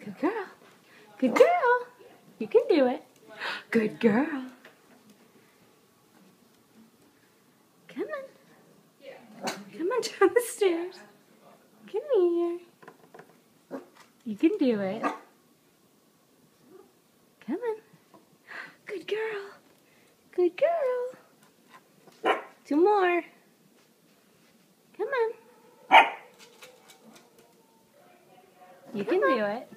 Good girl. Good girl. You can do it. Good girl. Come on. Come on down the stairs. Come here. You can do it. Come on. Good girl. Good girl. Two more. Come on. You can do it.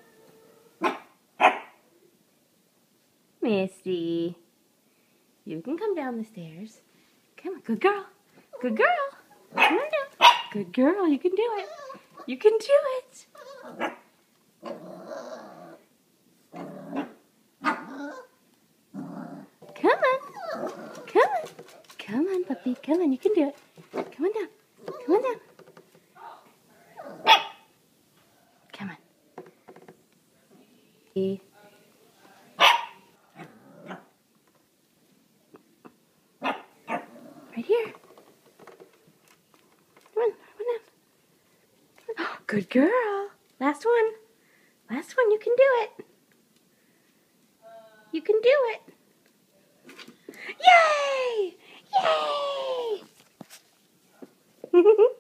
Misty. You can come down the stairs. Come on. Good girl. Good girl. Come on down. Good girl. You can do it. You can do it. Come on. Come on. Come on, puppy. Come on. You can do it. Come on down. Come on down. Come on. Right here. Come on. Come on down. Good girl. Last one. Last one. You can do it. You can do it. Yay! Yay!